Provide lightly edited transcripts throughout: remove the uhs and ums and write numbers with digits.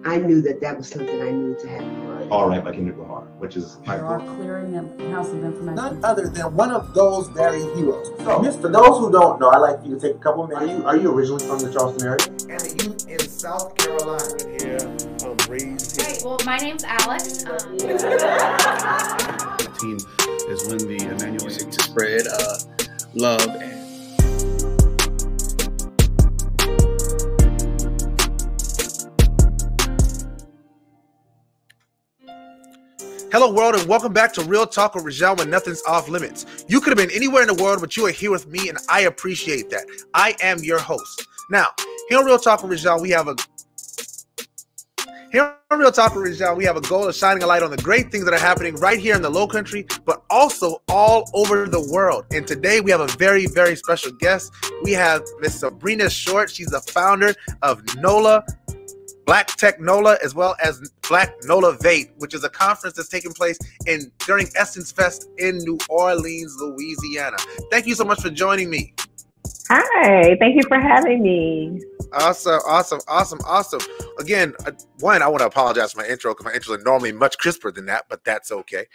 I knew that that was something I needed to have. All right, like in Nuclear, which is you are clearing a house of information. None other than one of those very heroes. So, for those who don't know, I'd like for you to take a couple minutes. Are you originally from the Charleston area? And the youth in South Carolina. Here, I'm raised here. Great. Well, my name's Alex. The team is when the Emmanuel music to spread love and. Hello world, and welcome back to Real Talk with Rajel when nothing's off limits. You could have been anywhere in the world, but you are here with me, and I appreciate that. I am your host. Now, here on Real Talk with Rajel, we have a goal of shining a light on the great things that are happening right here in the Low Country, but also all over the world. And today we have a very, very special guest. We have Miss Sabrina Short. She's the founder of Black Tech NOLA, as well as Black NOLAVATE, which is a conference that's taking place during Essence Fest in New Orleans, Louisiana. Thank you so much for joining me. Hi, thank you for having me. Awesome. Again, one, I want to apologize for my intro because my intros are normally much crisper than that, but that's okay.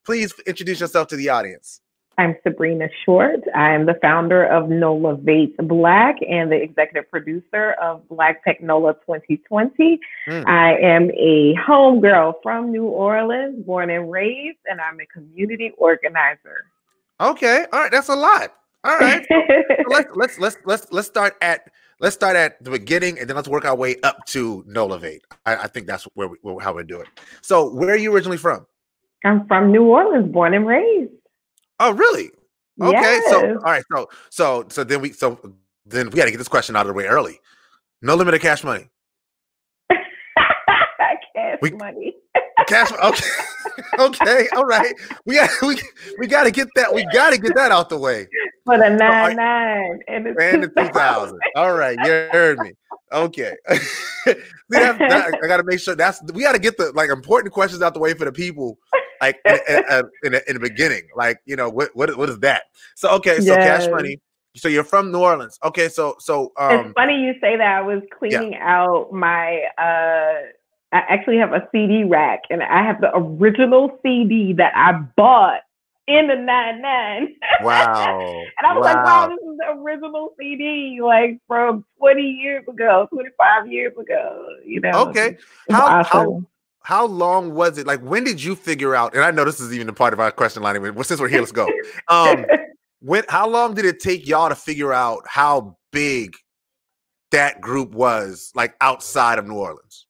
Please introduce yourself to the audience. I'm Sabrina Short. I'm the founder of NOLAVATE Black and the executive producer of Black Tech NOLA 2020. I am a homegirl from New Orleans, born and raised, and I'm a community organizer. Okay, all right, that's a lot. All right, so let's start at the beginning, and then let's work our way up to NOLAVATE. I think that's how we do it. So, where are you originally from? I'm from New Orleans, born and raised. Oh, really? Okay. Yes. So, all right. So then we got to get this question out of the way early. No limited cash money. Money. Cash. Okay. Okay. All right. We got to get that. We got to get that out the way. For the 99 and the 2000. All right. You heard me. Okay. I got to make sure we got to get the important questions out the way for the people. Like in the beginning, what is that? So okay, so Cash Money. So you're from New Orleans. Okay, so it's funny you say that. I was cleaning out my I actually have a CD rack, and I have the original CD that I bought in the 99. Wow. And I was like, wow, this is the original CD, like from 20 years ago, 25 years ago. Okay. How long was it? Like, when did you figure out? And I know this is even a part of our question line. Since we're here, let's go. How long did it take y'all to figure out how big that group was, like outside of New Orleans?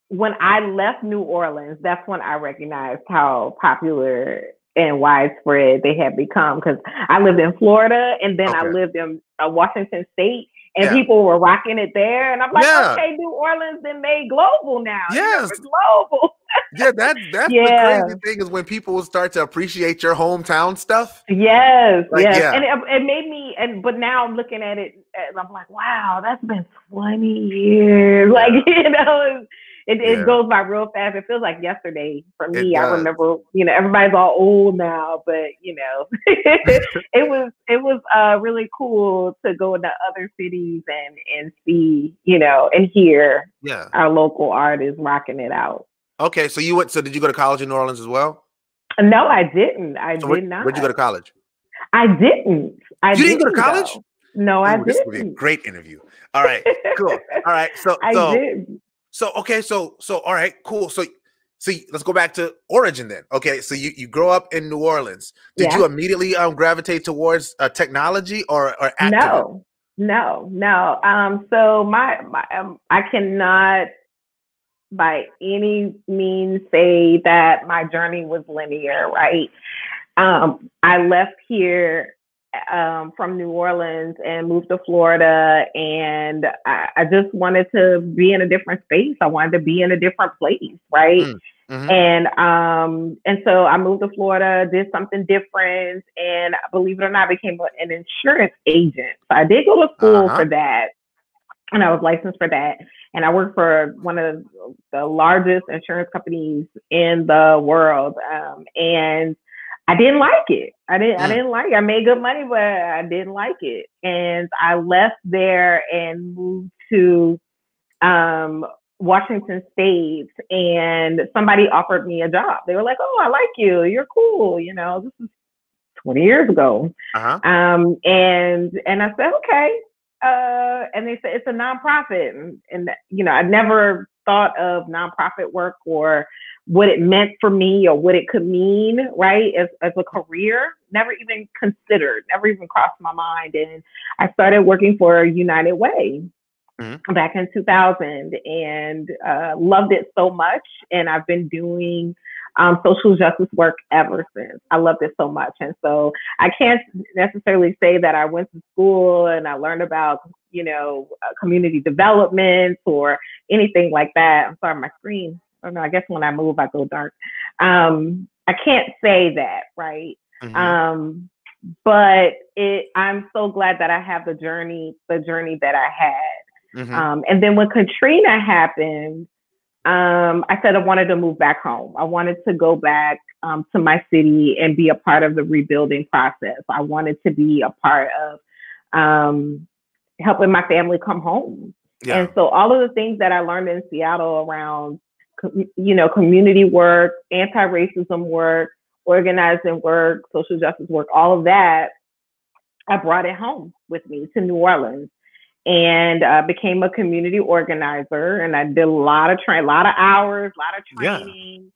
When I left New Orleans, that's when I recognized how popular and widespread they had become. Because I lived in Florida, and then I lived in Washington State. And people were rocking it there. And I'm like, okay, New Orleans then made global now. Yes. It's global. Yeah, that's the crazy thing is when people start to appreciate your hometown stuff. Yes, yes. Yeah. And it made me, but now I'm looking at it, and I'm like, wow, that's been 20 years. Like, it goes by real fast. It feels like yesterday for me. I remember, everybody's all old now, but it was really cool to go into other cities and see, and hear our local artists rocking it out. Okay, so did you go to college in New Orleans as well? No, I didn't. I did not. Where'd you go to college? I didn't. You didn't go to college? No, I didn't. This would be a great interview. All right, cool. All right, so I didn't. So okay, so all right, cool. So let's go back to origin then. Okay, so you grow up in New Orleans. Did you immediately gravitate towards technology or activism? No. So I cannot by any means say that my journey was linear, right? I left here from New Orleans and moved to Florida, and I just wanted to be in a different space. I wanted to be in a different place, right? Mm-hmm. And so I moved to Florida, did something different, and believe it or not, I became an insurance agent. So I did go to school for that, and I was licensed for that. And I worked for one of the largest insurance companies in the world. And I didn't like it. I didn't like it. I made good money, but I didn't like it. And I left there and moved to Washington State, and somebody offered me a job. They were like, "Oh, I like you. You're cool." You know, this is 20 years ago. And I said, okay. And they said, it's a nonprofit. And you know, I never thought of nonprofit work or what it meant for me or what it could mean, right? As a career, never even considered, never even crossed my mind. And I started working for United Way back in 2000 and loved it so much. And I've been doing social justice work ever since. I loved it so much. And so I can't necessarily say that I went to school and I learned about, you know, community development or anything like that. I'm sorry, my screen. I don't know. I guess when I move, I go dark. I can't say that, right? But I'm so glad that I have the journey that I had. And then when Katrina happened, I said I wanted to move back home. I wanted to go back to my city and be a part of the rebuilding process. I wanted to be a part of helping my family come home. Yeah. And so all of the things that I learned in Seattle around, you know, community work, anti-racism work, organizing work, social justice work, all of that, I brought it home with me to New Orleans. And became a community organizer, and I did a lot of hours, a lot of training.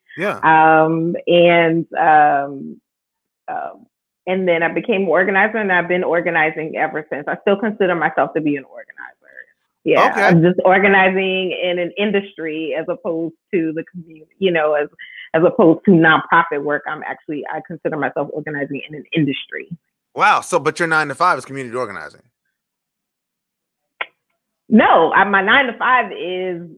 And then I became an organizer, and I've been organizing ever since. I still consider myself to be an organizer. Yeah, okay. I'm just organizing in an industry as opposed to the community, you know, as opposed to nonprofit work. I consider myself organizing in an industry. Wow. So, but your 9 to 5 is community organizing. No, my 9 to 5 is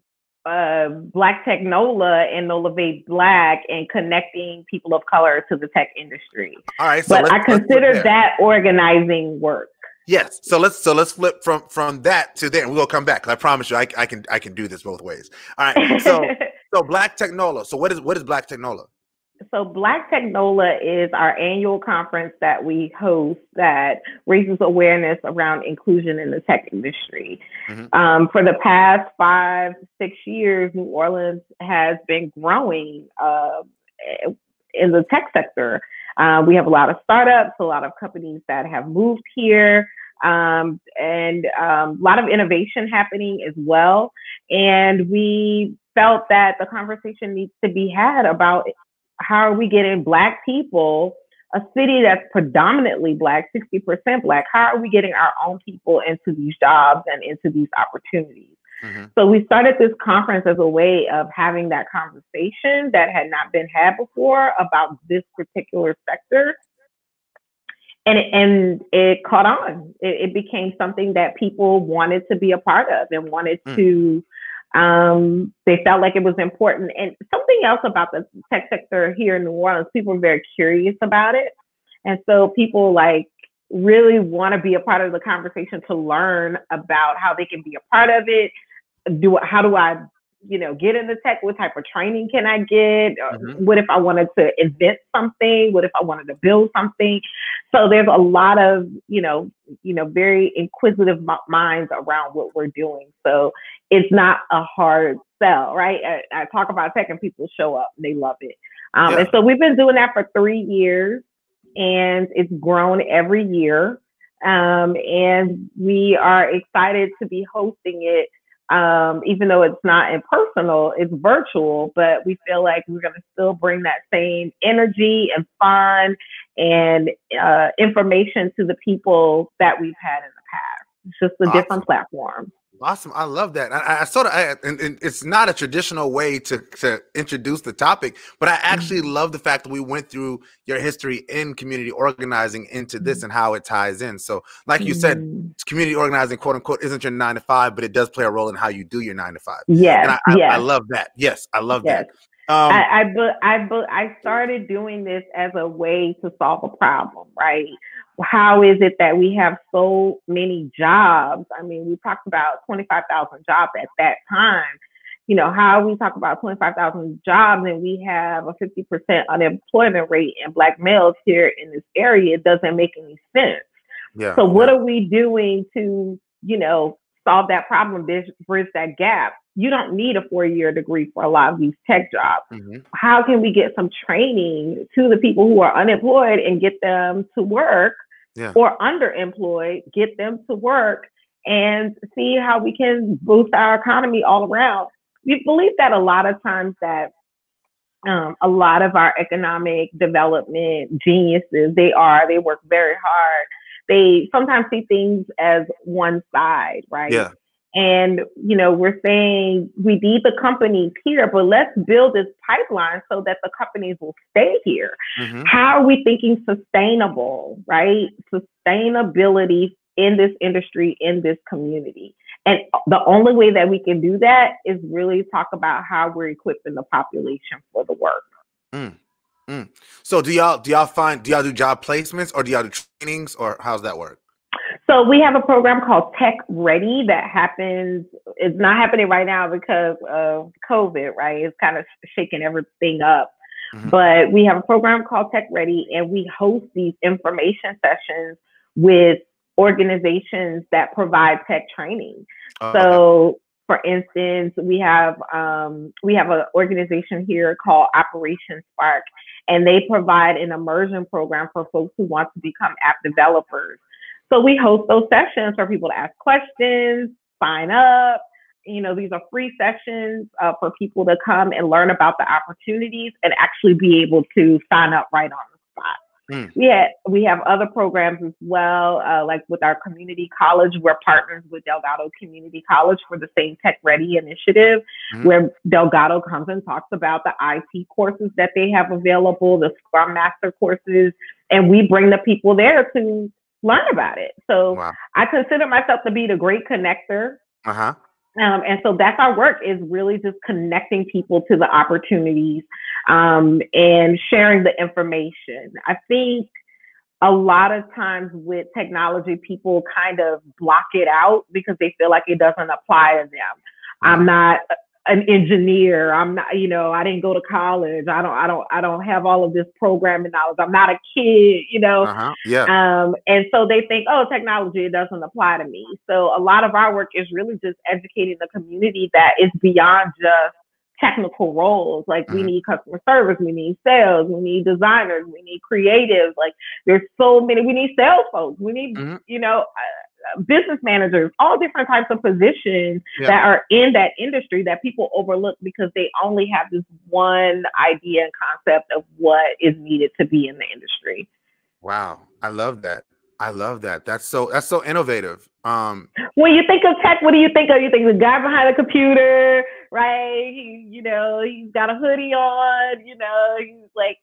Black Tech NOLA and NOLAVATE Black and connecting people of color to the tech industry. All right, so but I consider that organizing work. Yes, so let's flip from that to there. We'll come back. I promise you, I can do this both ways. All right, so Black Tech NOLA. So what is Black Tech NOLA? So Black Tech NOLA is our annual conference that we host that raises awareness around inclusion in the tech industry. For the past 5-6 years, New Orleans has been growing in the tech sector. We have a lot of startups, a lot of companies that have moved here, and a lot of innovation happening as well. And we felt that the conversation needs to be had about how are we getting Black people, a city that's predominantly Black, 60% Black, how are we getting our own people into these jobs and into these opportunities? So we started this conference as a way of having that conversation that had not been had before about this particular sector. And it caught on. It became something that people wanted to be a part of and wanted to, they felt like it was important. And something else about the tech sector here in New Orleans, people are very curious about it. And so people like really want to be a part of the conversation to learn about how they can be a part of it. How do I, you know, get into tech? What type of training can I get? What if I wanted to invent something? What if I wanted to build something? So there's a lot of, you know, very inquisitive minds around what we're doing. So it's not a hard sell, right? I talk about tech and people show up, they love it. And so we've been doing that for 3 years and it's grown every year. And we are excited to be hosting it. Even though it's not impersonal, it's virtual, but we feel like we're going to still bring that same energy and fun and information to the people that we've had in the past. It's just a different platform. Awesome. I love that. I sort of, and it's not a traditional way to introduce the topic, but I actually love the fact that we went through your history in community organizing into this and how it ties in. So like you said, community organizing, quote unquote, isn't your 9 to 5, but it does play a role in how you do your 9 to 5. Yes. And I love that. Yes. I love that. I started doing this as a way to solve a problem, right? How is it that we have so many jobs? I mean, we talked about 25,000 jobs at that time. how we talk about 25,000 jobs and we have a 50% unemployment rate in Black males here in this area. It doesn't make any sense. Yeah. So what are we doing to, solve that problem, bridge that gap? You don't need a 4-year degree for a lot of these tech jobs. Mm-hmm. How can we get some training to the people who are unemployed and get them to work, or underemployed, get them to work, and see how we can boost our economy all around? We believe that a lot of times that a lot of our economic development geniuses, they work very hard. They sometimes see things as one side, right? Yeah. And, we're saying we need the companies here, but let's build this pipeline so that the companies will stay here. Mm-hmm. How are we thinking sustainable, right? Sustainability in this industry, in this community. And the only way that we can do that is really talk about how we're equipping the population for the work. So do y'all do job placements, or do y'all do trainings, or how's that work? So we have a program called Tech Ready that happens. It's not happening right now because of COVID, right? It's kind of shaking everything up. Mm-hmm. But we have a program called Tech Ready, and we host these information sessions with organizations that provide tech training. So, for instance, we have an organization here called Operation Spark, and they provide an immersion program for folks who want to become app developers. So we host those sessions for people to ask questions, sign up. These are free sessions for people to come and learn about the opportunities and actually be able to sign up right on the spot. We have other programs as well, like with our community college. We're partners with Delgado Community College for the same Tech Ready initiative, where Delgado comes and talks about the IT courses that they have available, the Scrum Master courses, and we bring the people there to learn about it. So I consider myself to be the great connector. And so that's our work, is really just connecting people to the opportunities and sharing the information. I think a lot of times with technology, people kind of block it out because they feel like it doesn't apply to them. I'm not an engineer. I'm not, I didn't go to college. I don't have all of this programming knowledge. I'm not a kid, and so they think, oh, technology, it doesn't apply to me. So a lot of our work is really just educating the community that it's beyond just technical roles. Like we need customer service, we need sales, we need designers, we need creatives. Like there's so many, we need sales folks, we need, business managers, all different types of positions that are in that industry that people overlook because they only have this one idea and concept of what is needed to be in the industry. Wow. I love that. That's so innovative. When you think of tech, what do you think of? You think of the guy behind the computer, right? He's got a hoodie on, he's like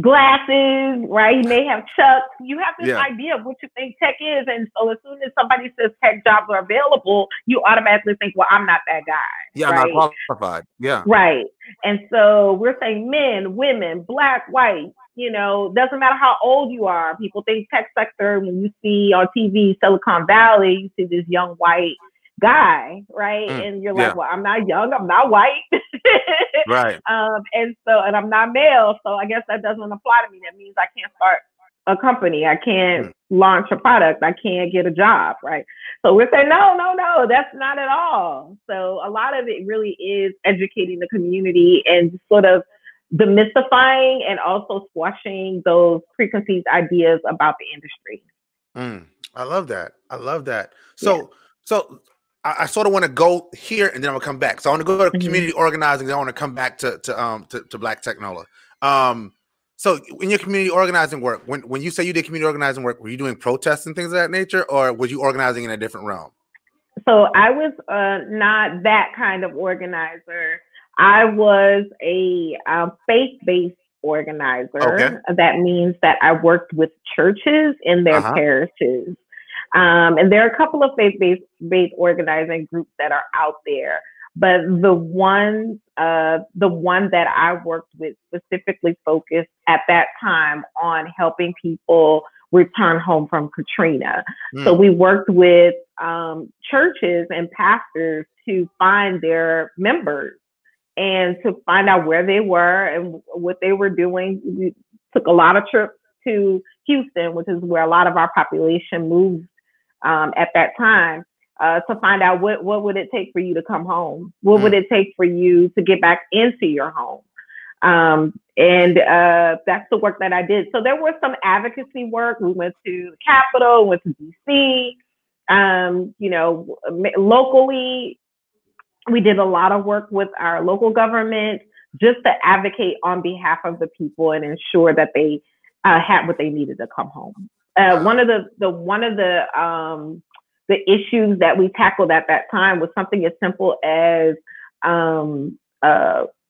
glasses, right? He may have chucks. You have this idea of what you think tech is. And so as soon as somebody says tech jobs are available, you automatically think, well, I'm not that guy. Yeah, right? I'm not qualified. Yeah. Right. And so we're saying men, women, Black, white, doesn't matter how old you are. People think tech sector, when you see on TV, Silicon Valley, you see this young white guy, right? And you're like, well, I'm not young, I'm not white. Right. And I'm not male, so I guess that doesn't apply to me. That means I can't start a company, I can't launch a product, I can't get a job, right? So we're saying, no, that's not at all. So a lot of it really is educating the community and sort of demystifying and also squashing those preconceived ideas about the industry. I love that. So I sort of want to go here and then I'm gonna come back. So I want to go to community organizing. Then I want to come back to Black Tech NOLA. So in your community organizing work, when you say you did community organizing work, were you doing protests and things of that nature, or was you organizing in a different realm? So I was not that kind of organizer. I was a faith-based organizer. Okay. That means that I worked with churches in their parishes. And there are a couple of faith-based organizing groups that are out there, but the one that I worked with specifically focused at that time on helping people return home from Katrina. So we worked with churches and pastors to find their members and to find out where they were and what they were doing. We took a lot of trips to Houston, which is where a lot of our population moved at that time, to find out what would it take for you to come home? What would it take for you to get back into your home? And that's the work that I did. So there was some advocacy work. We went to the Capitol, went to DC. Locally, we did a lot of work with our local government just to advocate on behalf of the people and ensure that they had what they needed to come home. One of the issues that we tackled at that time was something as simple as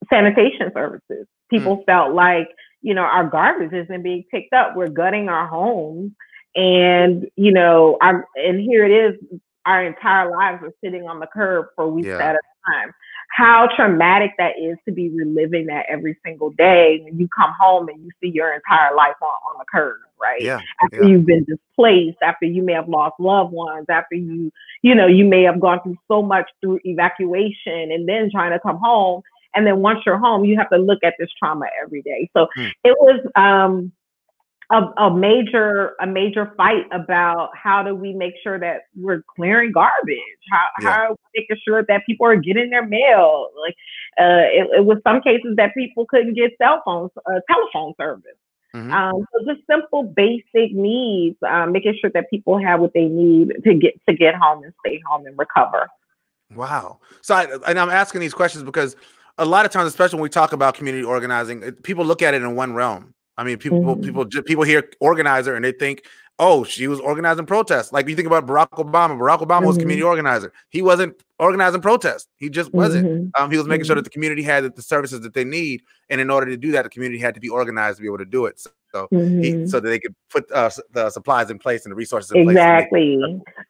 sanitation services. People felt like, our garbage isn't being picked up. We're gutting our homes, and and here it is. Our entire lives are sitting on the curb for weeks at a time. How traumatic that is to be reliving that every single day when you come home and you see your entire life on the curb, right? After you've been displaced, after you may have lost loved ones, after you may have gone through so much through evacuation and then trying to come home. And then once you're home, you have to look at this trauma every day. So it was a major fight about how do we make sure that we're clearing garbage? How are we making sure that people are getting their mail? Like it was some cases that people couldn't get telephone service. So just simple basic needs, making sure that people have what they need to get home and stay home and recover. Wow. So I'm asking these questions because a lot of times, especially when we talk about community organizing, people look at it in one realm. I mean, people hear organizer and they think, oh, she was organizing protests. Like you think about Barack Obama. Barack Obama was a community organizer. He wasn't organizing protests. He just wasn't. He was making sure that the community had the services that they need. And in order to do that, the community had to be organized to be able to do it. So that they could put the supplies in place and the resources in place. Exactly.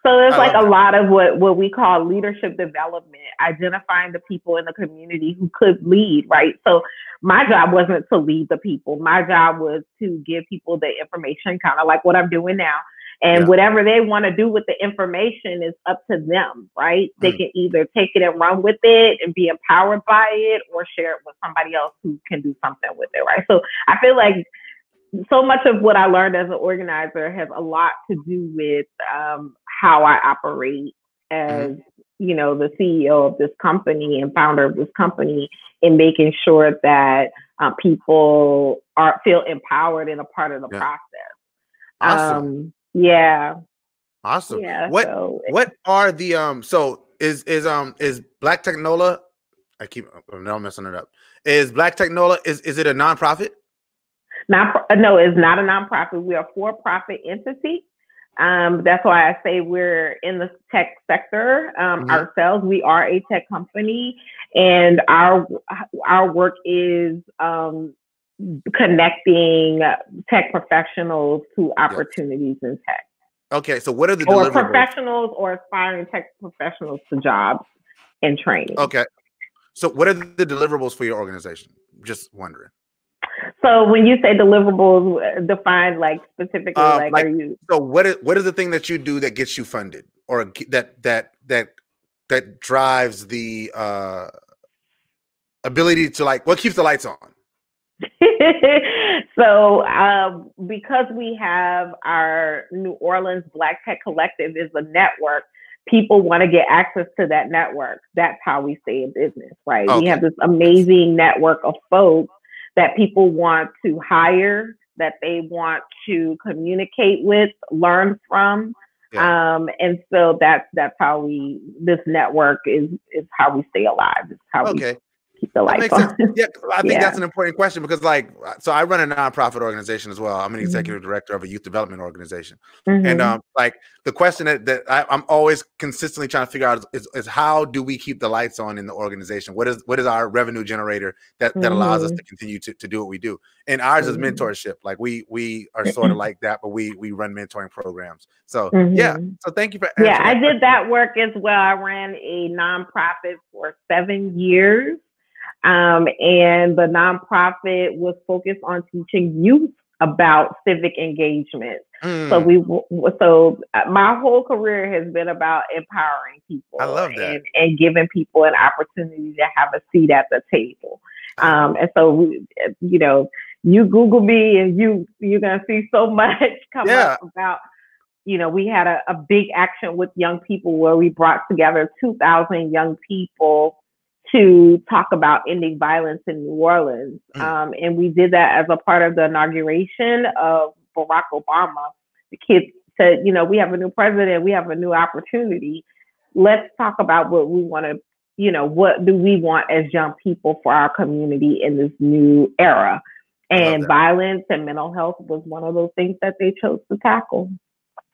So there's like a lot of what we call leadership development, identifying the people in the community who could lead, right? So my job wasn't to lead the people. My job was to give people the information, kind of like what I'm doing now. And whatever they want to do with the information is up to them, right? They can either take it and run with it and be empowered by it, or share it with somebody else who can do something with it, right? So I feel like so much of what I learned as an organizer has a lot to do with how I operate as, the CEO of this company and founder of this company, in making sure that people feel empowered and a part of the process. Awesome. Awesome. Yeah. What are the so is Black Technola? I'm messing it up. Is Black Technola is it a nonprofit? No, it's not a nonprofit. We are a for-profit entity. That's why I say we're in the tech sector ourselves. We are a tech company, and our work is connecting tech professionals to opportunities in tech. Okay, so what are the deliverables? Or professionals or aspiring tech professionals to jobs and training. Okay, so what are the deliverables for your organization? Just wondering. So when you say deliverables, define like specifically, are you? So what is the thing that you do that gets you funded, or that drives the ability to, like, what keeps the lights on? So because we have our New Orleans Black Tech Collective is a network, people want to get access to that network. That's how we stay in business, right? Okay. We have this amazing network of folks that people want to hire, that they want to communicate with, learn from. And so that's how this network is how we stay alive. It's how we keep the lights on. Yeah, I think that's an important question because, so I run a nonprofit organization as well. I'm an executive director of a youth development organization. And the question that I'm always consistently trying to figure out is how do we keep the lights on in the organization? What is our revenue generator that allows us to continue to do what we do? And ours is mentorship. Like we are sort of like that, but we run mentoring programs. So so thank you for answering I did that work as well. I ran a nonprofit for 7 years. And the nonprofit was focused on teaching youth about civic engagement. Mm. So my whole career has been about empowering people. I love that. And giving people an opportunity to have a seat at the table. And so, you know, you Google me and you're going to see so much come up about, you know, we had a big action with young people where we brought together 2,000 young people to talk about ending violence in New Orleans. And we did that as a part of the inauguration of Barack Obama. The kids said, you know, we have a new president, we have a new opportunity. Let's talk about what we want to, you know, what do we want as young people for our community in this new era? And violence and mental health was one of those things that they chose to tackle.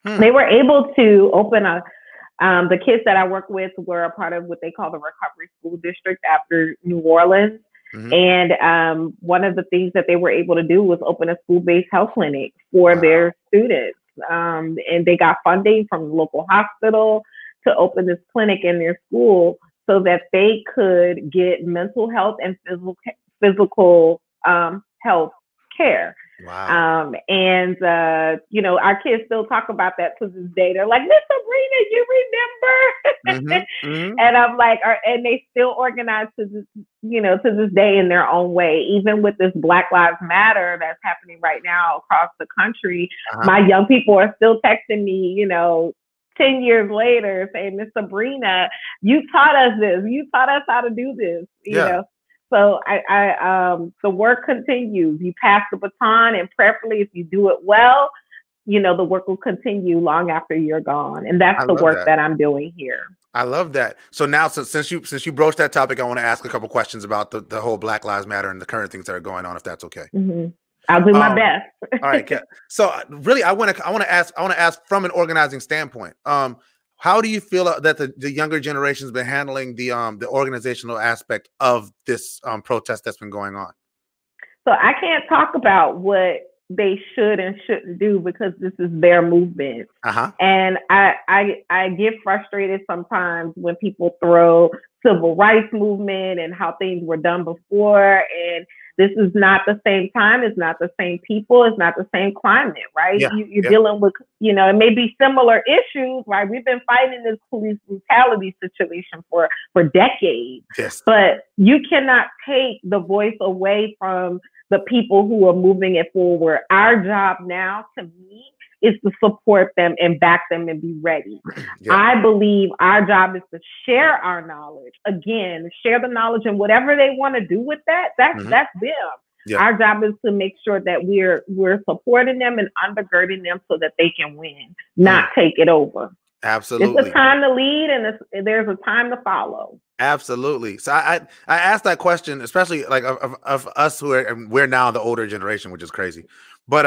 They were able to open the kids that I work with were a part of what they call the Recovery School District after New Orleans. And one of the things that they were able to do was open a school-based health clinic for their students. And they got funding from the local hospital to open this clinic in their school so that they could get mental health and physical health care. Wow. You know, our kids still talk about that to this day. They're like, Miss Sabrina, you remember? And I'm like, and they still organize to this, you know, to this day in their own way. Even with this Black Lives Matter that's happening right now across the country, my young people are still texting me, you know, 10 years later saying, Miss Sabrina, you taught us this. You taught us how to do this, you know? So the work continues. You pass the baton, and prayerfully, if you do it well, you know, the work will continue long after you're gone. And that's the work that I'm doing here. I love that. So now, since you broached that topic, I want to ask a couple questions about the whole Black Lives Matter and the current things that are going on, if that's okay. I'll do my best. All right. So really, I want to ask from an organizing standpoint. How do you feel that the younger generation has been handling the organizational aspect of this protest that's been going on? So I can't talk about what they should and shouldn't do because this is their movement. And I get frustrated sometimes when people throw civil rights movement and how things were done before. And this is not the same time. It's not the same people. It's not the same climate, right? You're dealing with, you know, it may be similar issues, right? We've been fighting this police brutality situation for decades. But you cannot take the voice away from the people who are moving it forward. Our job now, to me, is to support them and back them and be ready. I believe our job is to share our knowledge. Again, share the knowledge, and whatever they want to do with that, that's them. Our job is to make sure that we're supporting them and undergirding them so that they can win, not take it over. Absolutely. It's a time to lead, and there's a time to follow. Absolutely. So I asked that question, especially like of us we're now the older generation, which is crazy. But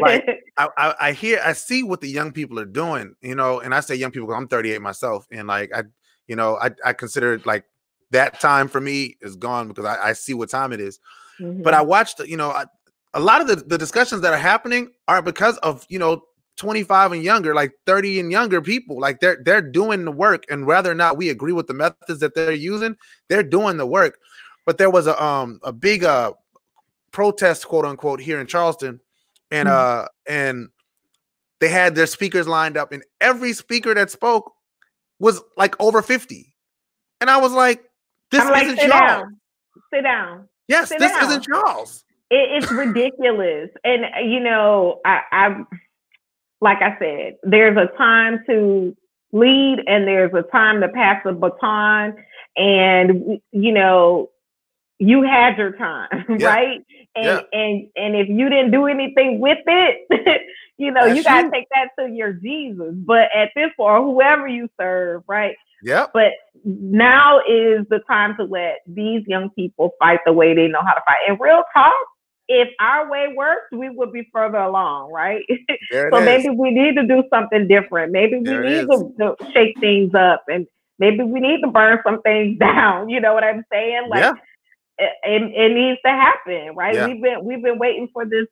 like I see what the young people are doing, you know, and I say young people because I'm 38 myself, and like I consider like that time for me is gone because I see what time it is. But I watched, you know, a lot of the discussions that are happening are because of, you know, 25 and younger, like 30 and younger people. Like they're doing the work, and whether or not we agree with the methods that they're using, they're doing the work. But there was a big protest, quote unquote, here in Charleston, and they had their speakers lined up, and every speaker that spoke was like over 50. And I was like, this isn't Charles. Sit down. Yes, this isn't Charles. It's ridiculous. And, you know, I like I said, there's a time to lead and there's a time to pass the baton. And, you know, you had your time, right? And if you didn't do anything with it, you know, you got to take that to your Jesus. But at this point, whoever you serve, right? But now is the time to let these young people fight the way they know how to fight. And real talk, if our way works, we would be further along, right? So maybe we need to do something different. Maybe we need to shake things up, and maybe we need to burn some things down. You know what I'm saying? Like it needs to happen, right? We've been waiting for this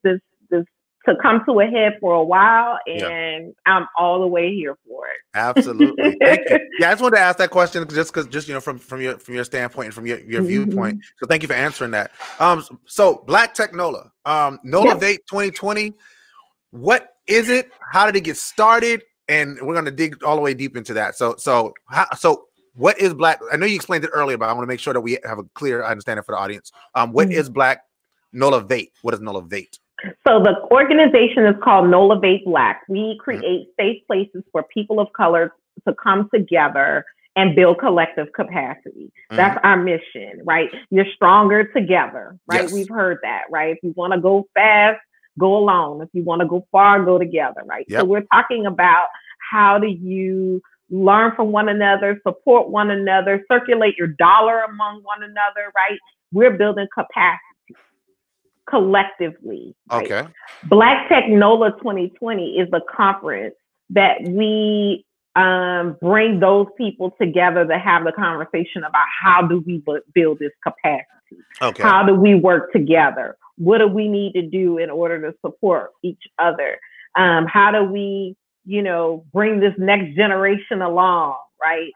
to come to a head for a while, and I'm all the way here for it. Absolutely. Thank you. Yeah, I just wanted to ask that question just you know from your standpoint and from your viewpoint. So thank you for answering that. So Black Tech NOLA, NOLAVATE 2020. What is it? How did it get started? And we're going to dig all the way deep into that. So what is Black? I know you explained it earlier, but I want to make sure that we have a clear understanding for the audience. What is Black NOLAVATE? What is NOLAVATE? So the organization is called NOLAVATE Black. We create safe places for people of color to come together and build collective capacity. That's our mission, right? You're stronger together, right? Yes. We've heard that, right? If you want to go fast, go alone. If you want to go far, go together, right? Yep. So we're talking about how do you learn from one another, support one another, circulate your dollar among one another, right? We're building capacity collectively. Right? Okay. Black Tech NOLA 2020 is the conference that we bring those people together to have the conversation about how do we build this capacity? Okay. How do we work together? What do we need to do in order to support each other? How do we, bring this next generation along, right?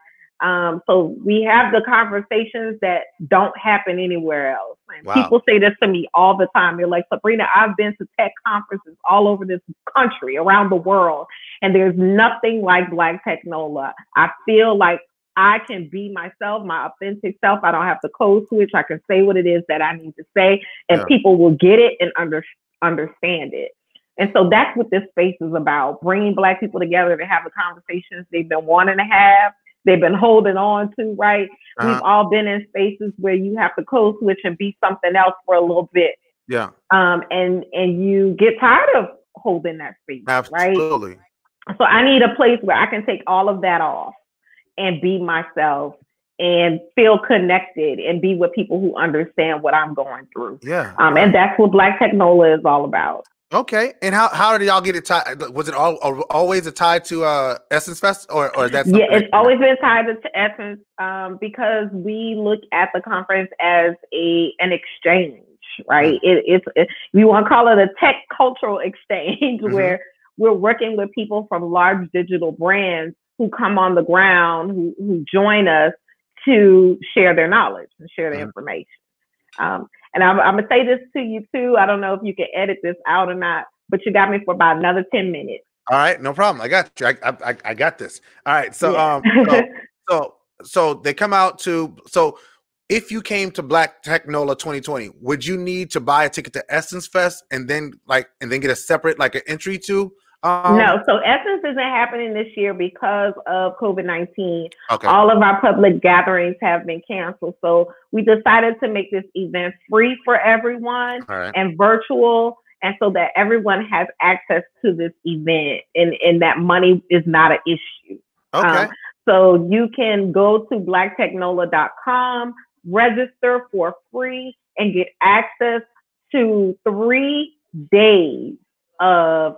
So we have the conversations that don't happen anywhere else. And people say this to me all the time. They're like, Sabrina, I've been to tech conferences all over this country, around the world, and there's nothing like Black Tech NOLA. I feel like I can be myself, my authentic self. I don't have to code switch. I can say what it is that I need to say, and people will get it and understand it. And so that's what this space is about, bringing Black people together to have the conversations they've been wanting to have, they've been holding on to, right? We've all been in spaces where you have to code switch and be something else for a little bit. Yeah. And you get tired of holding that space, Absolutely. Right? So I need a place where I can take all of that off and be myself and feel connected and be with people who understand what I'm going through. Yeah. And that's what Black Tech NOLA is all about. Okay. And how did y'all get it tied? Was it always tied to Essence Fest or is that something? Yeah, it's always been tied to Essence because we look at the conference as an exchange, right? We want to call it a tech cultural exchange where we're working with people from large digital brands who come on the ground, who join us to share their knowledge and share their information. And I'm going to say this to you too. I don't know if you can edit this out or not, but you got me for about another 10 minutes. All right, no problem. I got you. I got this. All right. So so they come out to, so if you came to Black Tech NOLA 2020, would you need to buy a ticket to Essence Fest and then get a separate an entry to? No, so Essence isn't happening this year because of COVID-19. Okay. All of our public gatherings have been canceled. So we decided to make this event free for everyone and virtual, and so that everyone has access to this event and that money is not an issue. Okay. So you can go to blacktechnola.com, register for free, and get access to 3 days of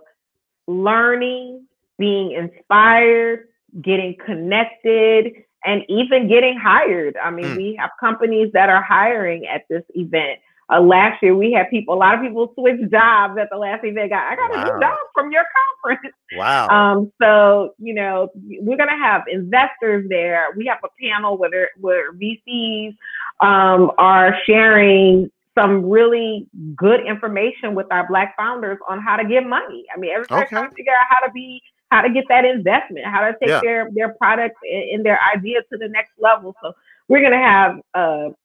learning, being inspired, getting connected, and even getting hired. I mean, we have companies that are hiring at this event. Last year, we had a lot of people switch jobs at the last event. I got a new job from your conference. Wow. So, we're going to have investors there. We have a panel where VCs are sharing some really good information with our Black founders on how to get money. I mean, everybody's trying to figure out how to get that investment, how to take their product and their idea to the next level. So we're going to have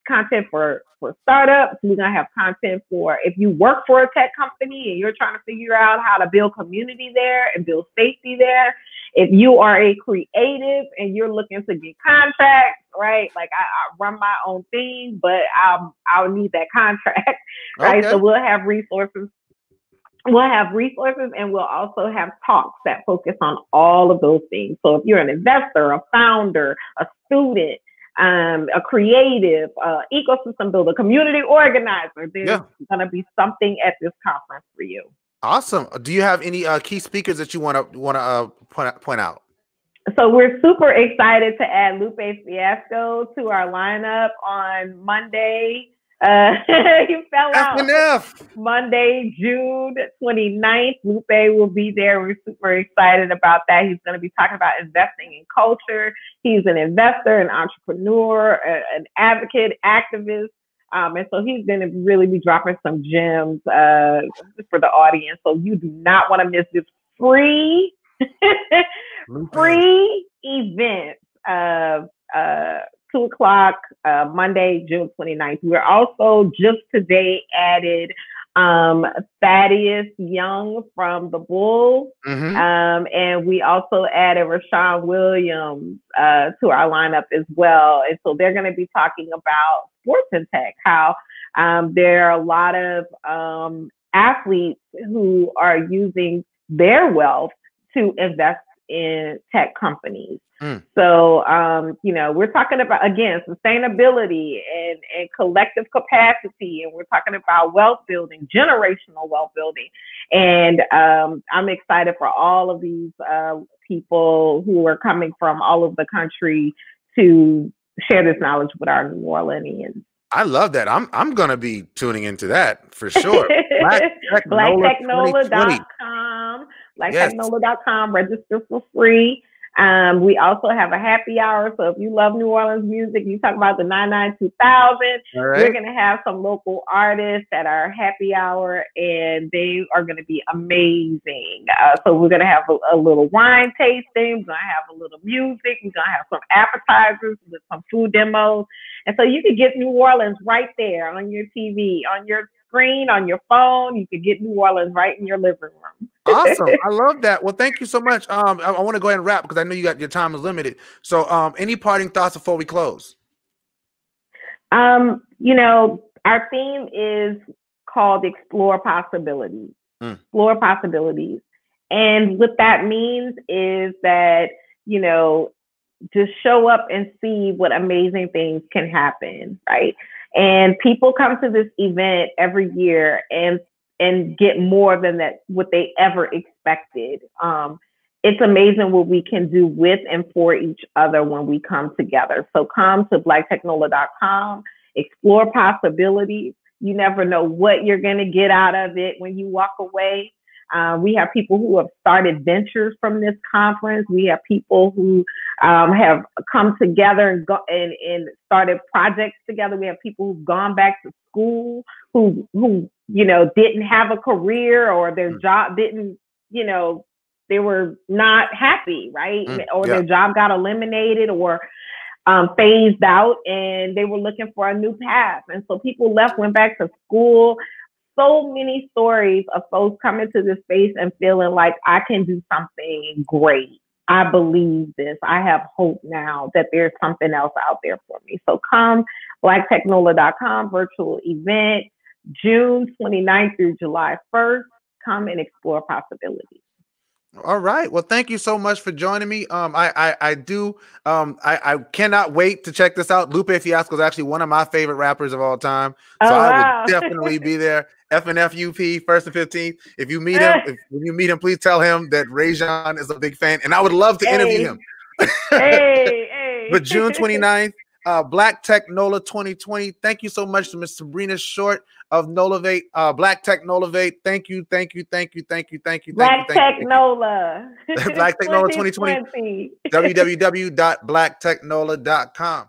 content for startups. We're going to have content for if you work for a tech company and you're trying to figure out how to build community there and build safety there. If you are a creative and you're looking to get contracts, right? Like I run my own thing, but I'll need that contract, right? So we'll have resources. We'll have resources, and we'll also have talks that focus on all of those things. So if you're an investor, a founder, a student, a creative, ecosystem builder, community organizer, there's going to be something at this conference for you. Awesome. Do you have any key speakers that you want to point out? So we're super excited to add Lupe Fiasco to our lineup on Monday. He fell out. F&F. Monday, June 29th. Lupe will be there. We're super excited about that. He's going to be talking about investing in culture. He's an investor, an entrepreneur, an advocate, activist. And so he's going to really be dropping some gems for the audience. So you do not want to miss this free free event of 2 o'clock Monday, June 29th. We're also just today added Thaddeus Young from the Bulls. And we also added Rashawn Williams to our lineup as well. And so they're going to be talking about sports and tech, how there are a lot of athletes who are using their wealth to invest in tech companies. So, we're talking about, again, sustainability and collective capacity. And we're talking about wealth building, generational wealth building. And I'm excited for all of these people who are coming from all over the country to share this knowledge with our New Orleanians. I love that. I'm going to be tuning into that for sure. BlackTechNola.com. BlackTechNola.com. Register for free. We also have a happy hour. So if you love New Orleans music, you talk about the 99-2000. We're going to have some local artists at our happy hour, and they are going to be amazing. So we're going to have a little wine tasting. We're going to have a little music. We're going to have some appetizers with some food demos. And so you can get New Orleans right there on your TV, on your screen, on your phone. You can get New Orleans right in your living room. Awesome. I love that. Well, thank you so much. I want to go ahead and wrap because I know your time is limited. So any parting thoughts before we close? Our theme is called Explore Possibilities. Explore Possibilities. And what that means is that, just show up and see what amazing things can happen, right? And people come to this event every year and get more than what they ever expected. It's amazing what we can do with and for each other when we come together. So come to blacktechnola.com, explore possibilities. You never know what you're going to get out of it when you walk away. We have people who have started ventures from this conference. We have people who have come together and started projects together. We have people who've gone back to school who didn't have a career, or their job didn't, they were not happy, right? Or their job got eliminated or phased out, and they were looking for a new path. And so people went back to school. So many stories of folks coming to this space and feeling like I can do something great. I believe this. I have hope now that there's something else out there for me. So come, blacktechnola.com, virtual event, June 29th through July 1st. Come and explore possibilities. All right. Well, thank you so much for joining me. I cannot wait to check this out. Lupe Fiasco is actually one of my favorite rappers of all time. So I would definitely be there. FNFUP, 1st and 15th. If you meet him, when you meet him, please tell him that Rajon is a big fan, and I would love to interview him. But June 29th, Black Tech NOLA 2020. Thank you so much to Miss Sabrina Short of NOLAVATE, Black Tech NOLAVATE. Thank you. Black Tech NOLA. Black Tech NOLA 2020. www.blacktechnola.com.